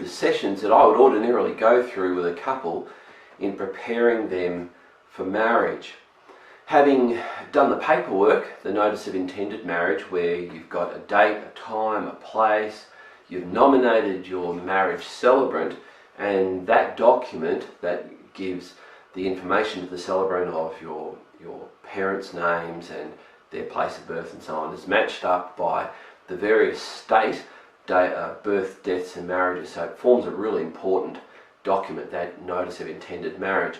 the sessions that I would ordinarily go through with a couple in preparing them for marriage. Having done the paperwork, the notice of intended marriage, where you've got a date, a time, a place, you've nominated your marriage celebrant, and that document that gives the information to the celebrant of your parents' names and their place of birth and so on is matched up by the various state birth, deaths and marriages. So it forms a really important document, that notice of intended marriage.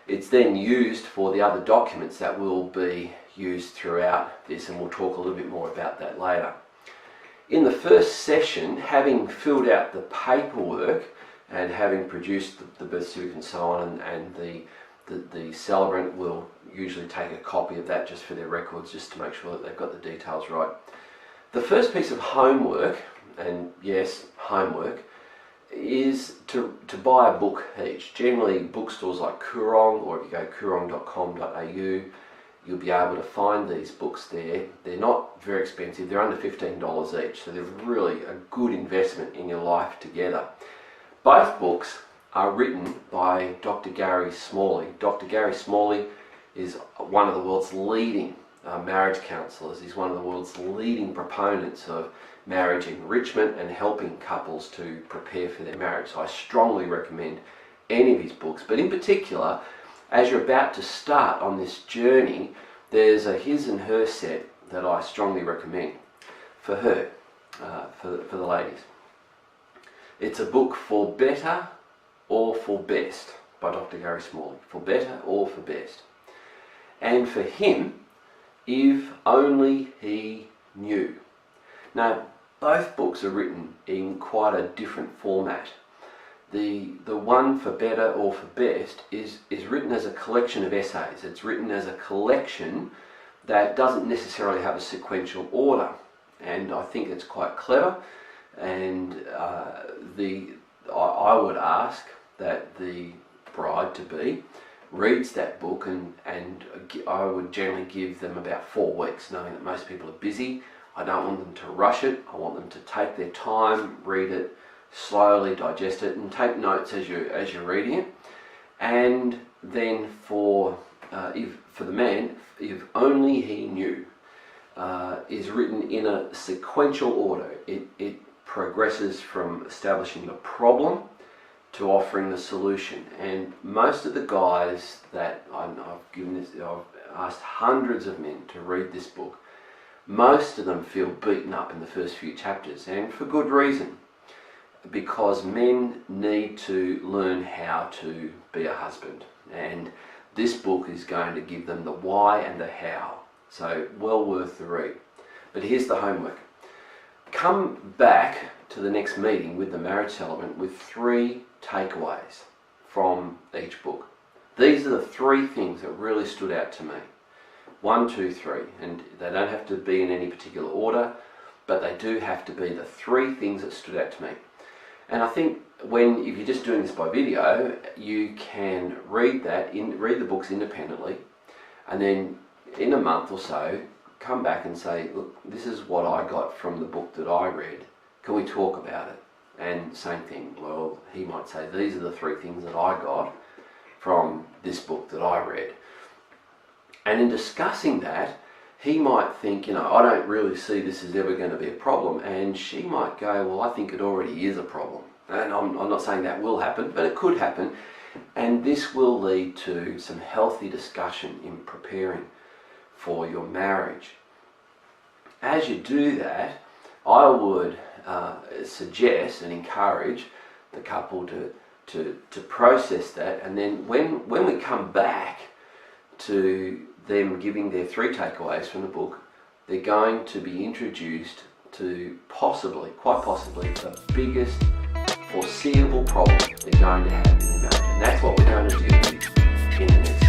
It's then used for the other documents that will be used throughout this, and we'll talk a little bit more about that later. In the first session, having filled out the paperwork and having produced the birth certificate and so on, and the celebrant will usually take a copy of that just for their records, just to make sure that they've got the details right. The first piece of homework, and yes, homework, is to buy a book each. Generally bookstores like Koorong, or if you go koorong.com.au, you'll be able to find these books there. They're not very expensive, they're under $15 each, so they're really a good investment in your life together. Both books are written by Dr. Gary Smalley. Dr. Gary Smalley is one of the world's leading marriage counsellors. He's one of the world's leading proponents of marriage enrichment and helping couples to prepare for their marriage. So I strongly recommend any of his books, but in particular, as you're about to start on this journey, there's a his and her set that I strongly recommend for her, for the ladies. It's a book for better or for best by Dr. Gary Smalley. For better or for best. And for him, If Only He Knew. Now, both books are written in quite a different format. The one for better or for best is written as a collection of essays. It's written as a collection that doesn't necessarily have a sequential order, and I think it's quite clever. And I would ask that the bride-to-be reads that book, and I would generally give them about 4 weeks, knowing that most people are busy. I don't want them to rush it. I want them to take their time, read it slowly, digest it, and take notes as you're reading it. And then for the man, If Only He Knew, is written in a sequential order. It progresses from establishing the problem to offering the solution. And most of the guys that I've asked hundreds of men to read this book, most of them feel beaten up in the first few chapters, and for good reason, because men need to learn how to be a husband, and this book is going to give them the why and the how. So well worth the read. But here's the homework. Come back to the next meeting with the marriage celebrant with 3 takeaways from each book. These are the 3 things that really stood out to me. 1, 2, 3, and they don't have to be in any particular order, but they do have to be the 3 things that stood out to me. And I think if you're just doing this by video, you can read the books independently, and then in a month or so, come back and say, look, this is what I got from the book that I read. Can we talk about it? And same thing, well, he might say, these are the 3 things that I got from this book that I read. And in discussing that, he might think, I don't really see this as ever going to be a problem. And she might go, well, I think it already is a problem. And I'm not saying that will happen, but it could happen. And this will lead to some healthy discussion in preparing for your marriage. As you do that, I would suggest and encourage the couple to process that, and then when we come back to them giving their 3 takeaways from the book, they're going to be introduced to quite possibly, the biggest foreseeable problem they're going to have in their marriage. And that's what we're going to do in the next